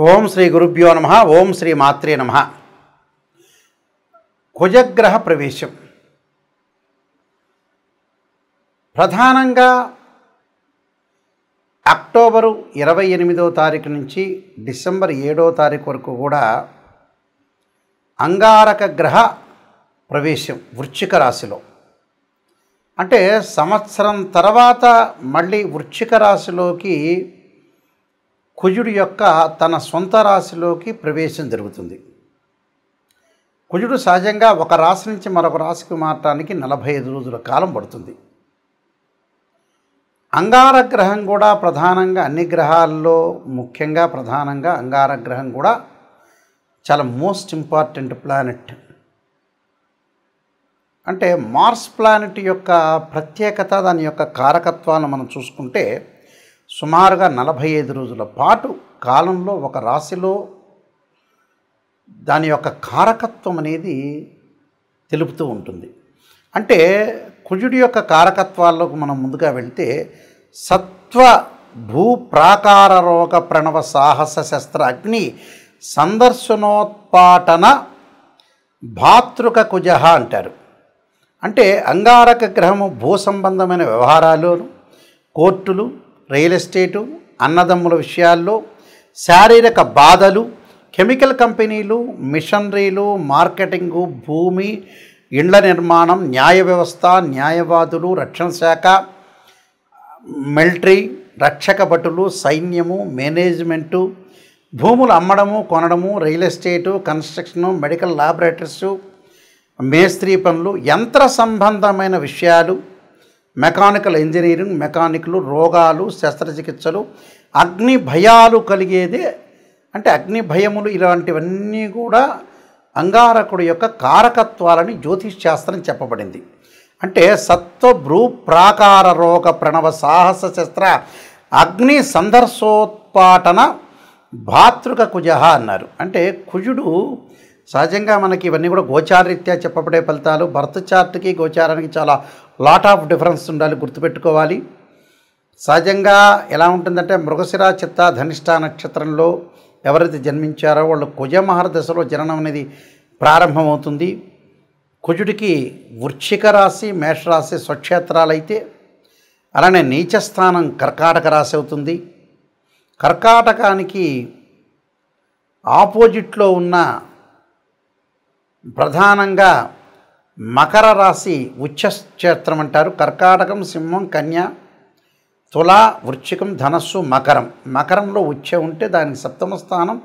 ఓం శ్రీ గురుభ్యో నమః. ఓం శ్రీ మాత్రే నమః. కుజగ్రహ ప్రవేశం ప్రధానంగా అక్టోబరు 28వ తారీఖు నుంచి డిసెంబర్ 7వ తారీఖు వరకు కూడా అంగారక గ్రహ ప్రవేశం వృశ్చిక రాశిలో. అంటే సంవత్సరం తర్వాత మళ్ళీ వృశ్చిక రాశిలోకి కుజుడు యొక్క తన సొంత రాశిలోకి ప్రవేశం జరుగుతుంది. కుజుడు సహజంగా ఒక రాశి నుంచి మరొక రాశికి మారటానికి 45 రోజుల కాలం పడుతుంది. అంగారగ్రహం కూడా ప్రధానంగా అన్ని గ్రహాల్లో ముఖ్యంగా ప్రధానంగా అంగారగ్రహం కూడా చాలా మోస్ట్ ఇంపార్టెంట్ ప్లానెట్. అంటే మార్స్ ప్లానెట్ యొక్క ప్రత్యేకత, దాని యొక్క కారకత్వాన్ని మనం చూసుకుంటే సుమారుగా 45 రోజుల పాటు కాలంలో ఒక రాశిలో దాని యొక్క కారకత్వం అనేది తెలుపుతూ ఉంటుంది. అంటే కుజుడి యొక్క కారకత్వాల్లోకి మనం ముందుగా వెళ్తే సత్వ భూ ప్రాకార రోగ ప్రణవ సాహస శస్త్ర అగ్ని సందర్శనోత్పాటన భాతృక కుజ అంటారు. అంటే అంగారక గ్రహము భూ సంబంధమైన వ్యవహారాల్లోను, కోర్టులు, రియల్ ఎస్టేటు, అన్నదమ్ముల విషయాల్లో, శారీరక బాధలు, కెమికల్ కంపెనీలు, మిషనరీలు, మార్కెటింగు, భూమి, ఇండ్ల నిర్మాణం, న్యాయ వ్యవస్థ, న్యాయవాదులు, రక్షణ శాఖ, మిలిటరీ, రక్షక భటులు, సైన్యము, మేనేజ్మెంటు, భూములు అమ్మడము కొనడము, రియల్ ఎస్టేటు, కన్స్ట్రక్షను, మెడికల్ ల్యాబొరేటరీసు, మేస్త్రీ పనులు, యంత్ర సంబంధమైన విషయాలు, మెకానికల్ ఇంజనీరింగ్, మెకానిక్లు, రోగాలు, శస్త్రచికిత్సలు, అగ్ని భయాలు కలిగేదే. అంటే అగ్ని భయములు ఇలాంటివన్నీ కూడా అంగారకుడు యొక్క కారకత్వాలని జ్యోతిష్ శాస్త్రం చెప్పబడింది. అంటే సత్వ భ్రూ ప్రాకార రోగ ప్రణవ సాహస శస్త్ర అగ్ని సందర్శోత్పాటన భాతృక కుజ అన్నారు. అంటే కుజుడు సహజంగా మనకి ఇవన్నీ కూడా గోచారరీత్యా చెప్పబడే ఫలితాలు. బర్త్ చార్ట్కి గోచారానికి చాలా లాట్ ఆఫ్ డిఫరెన్స్ ఉండాలి, గుర్తుపెట్టుకోవాలి. సహజంగా ఎలా ఉంటుందంటే మృగశిర చిత్త ధనిష్ట నక్షత్రంలో ఎవరైతే జన్మించారో వాళ్ళు కుజమహర దశలో జననం అనేది ప్రారంభమవుతుంది. కుజుడికి వృశ్చిక రాశి, మేషరాశి స్వక్షేత్రాలైతే, అలానే నీచస్థానం కర్కాటక రాశి అవుతుంది. కర్కాటకానికి ఆపోజిట్లో ఉన్న ప్రధానంగా మకర రాశి ఉచ్చక్షేత్రం అంటారు. కర్కాటకం, సింహం, కన్య, తుల, వృశ్చికం, ధనస్సు, మకరం. మకరంలో ఉచ్చ ఉంటే దానికి సప్తమ స్థానం,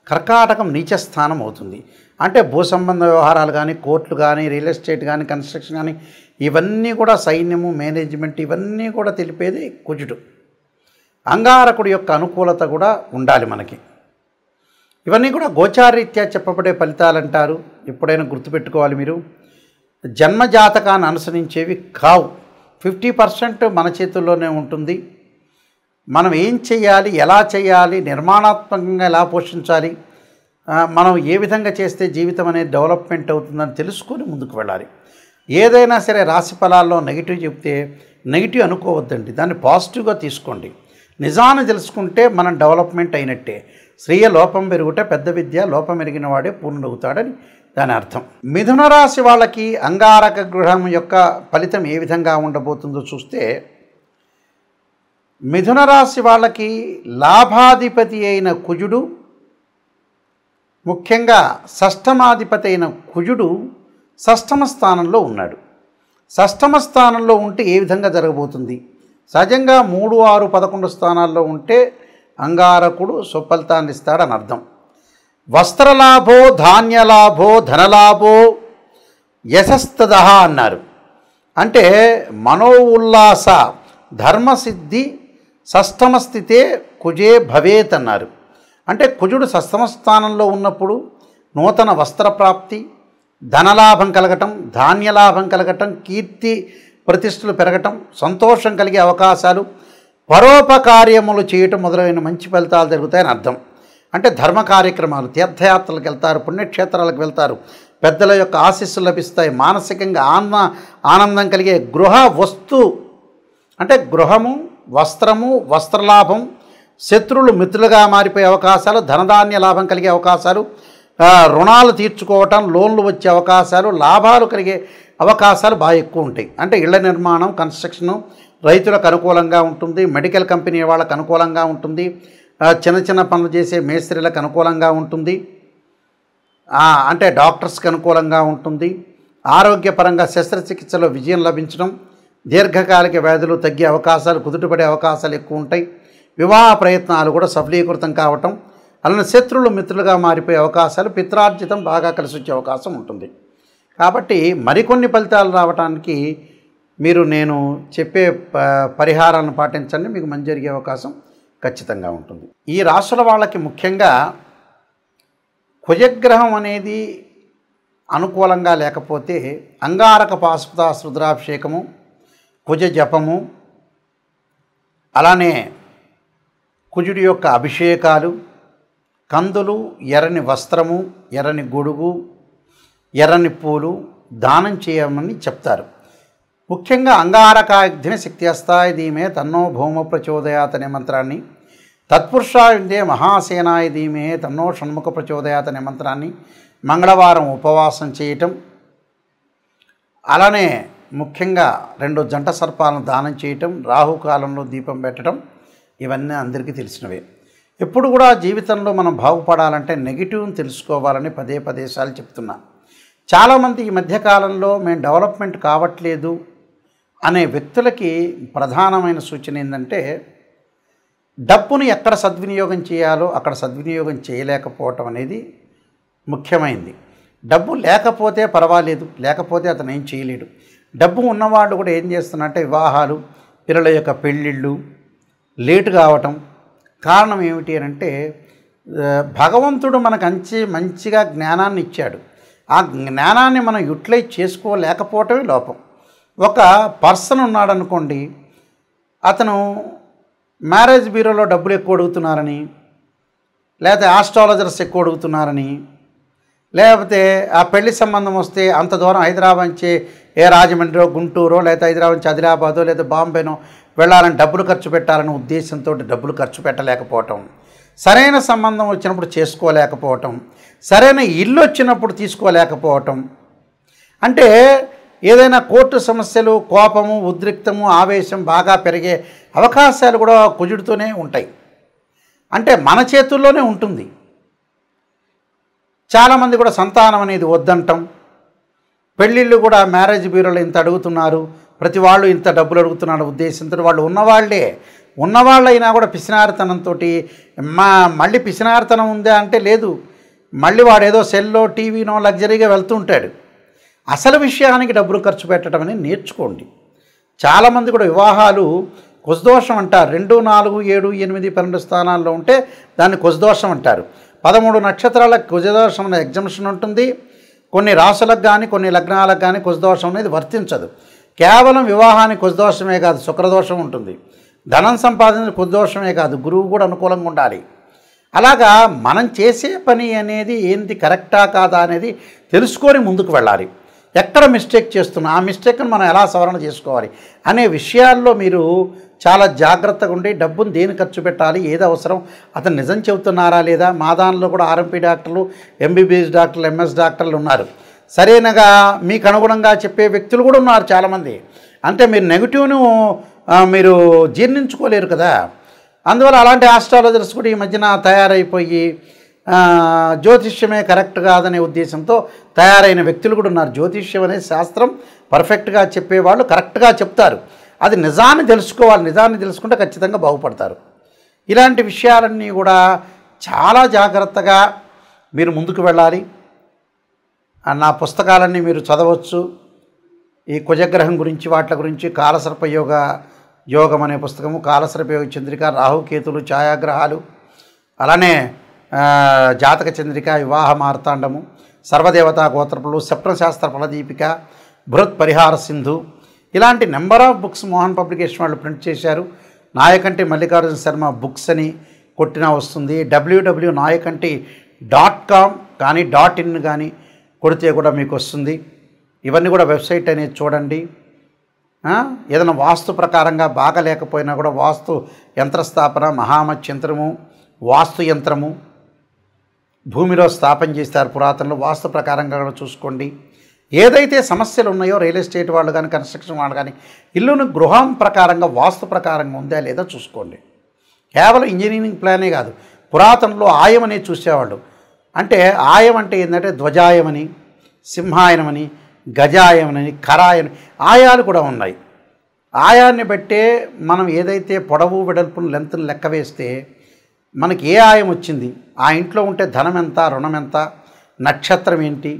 కర్కాటకం నీచస్థానం అవుతుంది. అంటే భూ సంబంధ వ్యవహారాలు కానీ, కోర్టులు కానీ, రియల్ ఎస్టేట్ కానీ, కన్స్ట్రక్షన్ కానీ, ఇవన్నీ కూడా సైన్యము, మేనేజ్మెంట్, ఇవన్నీ కూడా తెలిపేది కుజుడు. అంగారకుడి యొక్క అనుకూలత కూడా ఉండాలి మనకి. ఇవన్నీ కూడా గోచారరీత్యా చెప్పబడే ఫలితాలు అంటారు. ఎప్పుడైనా గుర్తుపెట్టుకోవాలి మీరు. జన్మజాతకాన్ని అనుసరించేవి కావు. 50% మన చేతుల్లోనే ఉంటుంది. మనం ఏం చేయాలి, ఎలా చేయాలి, నిర్మాణాత్మకంగా ఎలా పోషించాలి, మనం ఏ విధంగా చేస్తే జీవితం అనేది డెవలప్మెంట్ అవుతుందని తెలుసుకొని ముందుకు వెళ్ళాలి. ఏదైనా సరే రాశి ఫలాల్లో నెగిటివ్ చెప్తే నెగిటివ్ అనుకోవద్దండి, దాన్ని పాజిటివ్గా తీసుకోండి. నిజాన్ని తెలుసుకుంటే మనం డెవలప్మెంట్ అయినట్టే. శ్రీయ లోపం పెరుగుట పెద్ద విద్య, లోపం ఎరిగిన వాడే పూర్ణుడవుతాడని దాని అర్థం. మిథున రాశి వాళ్ళకి అంగారక గ్రహం యొక్క ఫలితం ఏ విధంగా ఉండబోతుందో చూస్తే, మిథున రాశి వాళ్ళకి లాభాధిపతి అయిన కుజుడు, ముఖ్యంగా షష్టమాధిపతి అయిన కుజుడు షష్టమ స్థానంలో ఉన్నాడు. షష్టమ స్థానంలో ఉంటే ఏ విధంగా జరగబోతుంది? సహజంగా 3, 6, 11 స్థానాల్లో ఉంటే అంగారకుడు సుఫలితాన్ని ఇస్తాడని అర్థం. వస్త్రలాభో, ధాన్యలాభో, ధనలాభో, యశస్తద అన్నారు. అంటే మనో ఉల్లాస ధర్మసిద్ధి షష్టమ స్థితే కుజే భవేత్ అన్నారు. అంటే కుజుడు షష్టమ స్థానంలో ఉన్నప్పుడు నూతన వస్త్రప్రాప్తి, ధనలాభం కలగటం, ధాన్యలాభం కలగటం, కీర్తి ప్రతిష్టలు పెరగటం, సంతోషం కలిగే అవకాశాలు, పరోపకార్యములు చేయటం మొదలైన మంచి ఫలితాలు జరుగుతాయని అర్థం. అంటే ధర్మ కార్యక్రమాలు, తీర్థయాత్రలకు వెళ్తారు, పుణ్యక్షేత్రాలకు వెళ్తారు, పెద్దల యొక్క ఆశీస్సులు లభిస్తాయి, మానసికంగా ఆనందం కలిగే గృహ వస్తు, అంటే గృహము, వస్త్రము, వస్త్రలాభం, శత్రువులు మిత్రులుగా మారిపోయే అవకాశాలు, ధనధాన్య లాభం కలిగే అవకాశాలు, రుణాలు తీర్చుకోవటం, లోన్లు వచ్చే అవకాశాలు, లాభాలు కలిగే అవకాశాలు బాగా ఎక్కువ ఉంటాయి. అంటే ఇళ్ల నిర్మాణం, కన్స్ట్రక్షను రైతులకు అనుకూలంగా ఉంటుంది, మెడికల్ కంపెనీ వాళ్ళకు అనుకూలంగా ఉంటుంది, చిన్న చిన్న పనులు చేసే మేస్త్రీలకు అనుకూలంగా ఉంటుంది, అంటే డాక్టర్స్కి అనుకూలంగా ఉంటుంది. ఆరోగ్యపరంగా శస్త్రచికిత్సలో విజయం లభించడం, దీర్ఘకాలిక వ్యాధులు తగ్గే అవకాశాలు, కుదుటపడే అవకాశాలు ఎక్కువ ఉంటాయి. వివాహ ప్రయత్నాలు కూడా సఫలీకృతం కావటం, అలానే శత్రువులు మిత్రులుగా మారిపోయే అవకాశాలు, పిత్రార్జితం బాగా కలిసి వచ్చే అవకాశం ఉంటుంది. కాబట్టి మరికొన్ని ఫలితాలు రావడానికి మీరు నేను చెప్పే పరిహారాలను పాటించండి, మీకు మంచి జరిగే అవకాశం ఖచ్చితంగా ఉంటుంది. ఈ రాశుల వాళ్ళకి ముఖ్యంగా కుజగ్రహం అనేది అనుకూలంగా లేకపోతే అంగారక పాశుపత రుద్రాభిషేకము, కుజ జపము, అలానే కుజుడి యొక్క అభిషేకాలు, కందులు, ఎర్రని వస్త్రము, ఎర్రని గొడుగు, ఎర్రని పూలు దానం చేయమని చెప్తారు. ముఖ్యంగా అంగారకాగ్ని శక్తి అస్తాయ ధీమే తన్నో భౌమ ప్రచోదయాత్ అనే మంత్రాన్ని, తత్పురుషాయుందే మహాసేనాయ ధీమే తన్నో షణ్ముఖ ప్రచోదయాత్ అనే మంత్రాన్ని మంగళవారం ఉపవాసం చేయటం, అలానే ముఖ్యంగా 2 జంట సర్పాలను దానం చేయటం, రాహుకాలంలో దీపం పెట్టడం, ఇవన్నీ అందరికీ తెలిసినవే. ఎప్పుడు కూడా జీవితంలో మనం బాగుపడాలంటే నెగిటివ్ని తెలుసుకోవాలని పదే సార్లు చెప్తున్నా. చాలామంది ఈ మధ్యకాలంలో మేము డెవలప్మెంట్ కావట్లేదు అనే వ్యక్తులకి ప్రధానమైన సూచన ఏంటంటే, డబ్బును ఎక్కడ సద్వినియోగం చేయాలో అక్కడ సద్వినియోగం చేయలేకపోవటం అనేది ముఖ్యమైనది. డబ్బు లేకపోతే పర్వాలేదు, లేకపోతే అతను ఏం చేయలేడు. డబ్బు ఉన్నవాళ్ళు కూడా ఏం చేస్తున్నారంటే వివాహాలు, పిల్లల యొక్క పెళ్ళిళ్ళు లేటు కావటం. కారణం ఏమిటి అంటే, భగవంతుడు మనకు మంచిగా జ్ఞానాన్ని ఇచ్చాడు. ఆ జ్ఞానాన్ని మనం యూటిలైజ్ చేసుకోలేకపోవటమే లోపం. ఒక పర్సన్ ఉన్నాడనుకోండి, అతను మ్యారేజ్ బ్యూరోలో డబ్బులు ఎక్కువ అడుగుతున్నారని, లేకపోతే ఆస్ట్రాలజర్స్ ఎక్కువ అడుగుతున్నారని, లేకపోతే ఆ పెళ్లి సంబంధం వస్తే అంత దూరం హైదరాబాద్ నుంచి రాజమండ్రో, గుంటూరో, లేకపోతే హైదరాబాద్ నుంచి ఆదిలాబాదో, లేదా బాంబేనో వెళ్ళాలని డబ్బులు ఖర్చు పెట్టాలనే ఉద్దేశంతో డబ్బులు ఖర్చు పెట్టలేకపోవటం, సరైన సంబంధం వచ్చినప్పుడు చేసుకోలేకపోవటం, సరైన ఇల్లు వచ్చినప్పుడు తీసుకోలేకపోవటం, అంటే ఏదైనా కోర్టు సమస్యలు, కోపము, ఉద్రిక్తము, ఆవేశం బాగా పెరిగే అవకాశాలు కూడా కుజుడితోనే ఉంటాయి. అంటే మన చేతుల్లోనే ఉంటుంది. చాలామంది కూడా సంతానం అనేది వద్దంటాం, పెళ్ళిళ్ళు కూడా మ్యారేజ్ బ్యూరోలో ఇంత అడుగుతున్నారు, ప్రతి వాళ్ళు ఇంత డబ్బులు అడుగుతున్నారు ఉద్దేశంతో వాళ్ళు ఉన్నవాళ్ళైనా కూడా పిసినారితనంతో మళ్ళీ పిసినారితనం ఉందా అంటే లేదు, మళ్ళీ వాడు ఏదో సెల్లో, టీవీనో లగ్జరీగా వెళ్తూ ఉంటాడు. అసలు విషయానికి డబ్బులు ఖర్చు పెట్టడం అనేది నేర్చుకోండి. చాలామంది కూడా వివాహాలు కుజదోషం అంటారు. 2, 4, 7, 8, 12 స్థానాల్లో ఉంటే దాన్ని కుజదోషం అంటారు. 13 నక్షత్రాలకు కుజదోషం అనే ఎగ్జంప్షన్ ఉంటుంది. కొన్ని రాసులకు కానీ కొన్ని లగ్నాలకు కానీ కుజదోషం అనేది వర్తించదు. కేవలం వివాహానికి కుజదోషమే కాదు, శుక్రదోషం ఉంటుంది. ధనం సంపాదన కుజదోషమే కాదు, గురువు కూడా అనుకూలంగా ఉండాలి. అలాగా మనం చేసే పని అనేది ఏంటి, కరెక్టా కాదా అనేది తెలుసుకొని ముందుకు వెళ్ళాలి. ఎక్కడ మిస్టేక్ చేస్తున్నా ఆ మిస్టేక్ను మనం ఎలా సవరణ చేసుకోవాలి అనే విషయాల్లో మీరు చాలా జాగ్రత్తగా ఉండి డబ్బును దేని ఖర్చు పెట్టాలి, ఏది అవసరం, అతను నిజం చెబుతున్నారా లేదా. మా దానిలో కూడా ఆర్ఎంపీ డాక్టర్లు, ఎంబీబీఎస్ డాక్టర్లు, ఎంఎస్ డాక్టర్లు ఉన్నారు. సరైనగా మీకు అనుగుణంగా చెప్పే వ్యక్తులు కూడా ఉన్నారు చాలామంది. అంటే మీరు నెగిటివ్ను మీరు జీర్ణించుకోలేరు కదా. అందువల్ల అలాంటి ఆస్ట్రాలజర్స్ కూడా ఈ మధ్యన తయారైపోయి జ్యోతిష్యమే కరెక్ట్ కాదనే ఉద్దేశంతో తయారైన వ్యక్తులు కూడా ఉన్నారు. జ్యోతిష్యం అనే శాస్త్రం పర్ఫెక్ట్గా చెప్పేవాళ్ళు కరెక్ట్గా చెప్తారు. అది నిజాన్ని తెలుసుకోవాలి, నిజాన్ని తెలుసుకుంటే ఖచ్చితంగా బాగుపడతారు. ఇలాంటి విషయాలన్నీ కూడా చాలా జాగ్రత్తగా మీరు ముందుకు వెళ్ళాలి. నా పుస్తకాలన్నీ మీరు చదవచ్చు. ఈ కుజగ్రహం గురించి, వాటి గురించి కాలసర్ప యోగం అనే పుస్తకము, కాలసర్ప యోగ చంద్రిక, రాహుకేతులు, ఛాయాగ్రహాలు, అలానే జాతక చంద్రిక, వివాహ మార్తాండము, సర్వదేవతా గోత్రపులు, స్వప్నశాస్త్ర ఫలదీపిక, బృహత్ పరిహార సింధు, ఇలాంటి number of books Mohan publication వాళ్ళు ప్రింట్ చేశారు. నాయకంటి మల్లికార్జున శర్మ బుక్స్ అని కొట్టినా వస్తుంది. www.nayakanti.com కానీ .in కానీ కొడితే కూడా మీకు వస్తుంది. ఇవన్నీ కూడా వెబ్సైట్ అనేది చూడండి. ఏదైనా వాస్తు ప్రకారంగా బాగలేకపోయినా కూడా వాస్తు యంత్రస్థాపన, మహామత్యంత్రము, వాస్తు యంత్రము భూమిలో స్థాపన చేస్తారు పురాతనలో. వాస్తు ప్రకారంగా కూడా చూసుకోండి. ఏదైతే సమస్యలు ఉన్నాయో రియల్ ఎస్టేట్ వాళ్ళు కానీ, కన్స్ట్రక్షన్ వాళ్ళు కానీ, ఇల్లును గృహం ప్రకారంగా వాస్తు ప్రకారంగా ఉందా లేదా చూసుకోండి. కేవలం ఇంజనీరింగ్ ప్లానే కాదు, పురాతనలో ఆయం అనేది చూసేవాళ్ళు. అంటే ఆయం అంటే ఏంటంటే ధ్వజాయమని, సింహాయనమని, గజాయమని, ఖరాయని ఆయాలు కూడా ఉన్నాయి. ఆయాన్ని బట్టే మనం ఏదైతే పొడవు వెడల్పును లెంత్ను లెక్క వేస్తే మనకి ఏ ఆయం వచ్చింది, ఆ ఇంట్లో ఉంటే ధనం ఎంత, రుణం ఎంత, నక్షత్రం ఏంటి,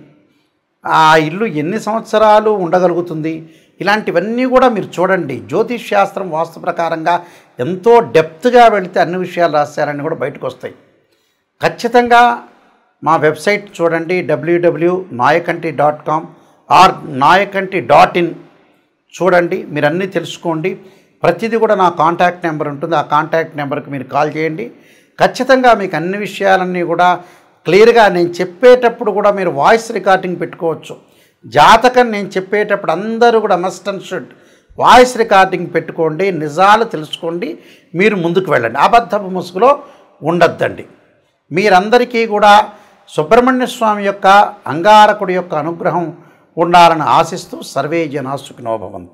ఆ ఇల్లు ఎన్ని సంవత్సరాలు ఉండగలుగుతుంది, ఇలాంటివన్నీ కూడా మీరు చూడండి. జ్యోతిష్ శాస్త్రం వాస్తు ప్రకారంగా ఎంతో డెప్త్గా వెళితే అన్ని విషయాలు రాశారని కూడా బయటకు వస్తాయి. ఖచ్చితంగా మా వెబ్సైట్ చూడండి, www.nayakanti.com ఆర్ nayakanti.in చూడండి. మీరు అన్నీ తెలుసుకోండి. ప్రతిదీ కూడా నా కాంటాక్ట్ నెంబర్ ఉంటుంది, ఆ కాంటాక్ట్ నెంబర్కి మీరు కాల్ చేయండి. ఖచ్చితంగా మీకు అన్ని విషయాలన్నీ కూడా క్లియర్గా నేను చెప్పేటప్పుడు కూడా మీరు వాయిస్ రికార్డింగ్ పెట్టుకోవచ్చు. జాతకం నేను చెప్పేటప్పుడు అందరూ కూడా must and should voice recording పెట్టుకోండి, నిజాలు తెలుసుకోండి, మీరు ముందుకు వెళ్ళండి. అబద్ధపు ముసుగులో ఉండొద్దండి. మీరందరికీ కూడా సుబ్రహ్మణ్య స్వామి యొక్క, అంగారకుడి యొక్క అనుగ్రహం ఉండాలని ఆశిస్తూ సర్వే జనా సుఖినో భవంతు.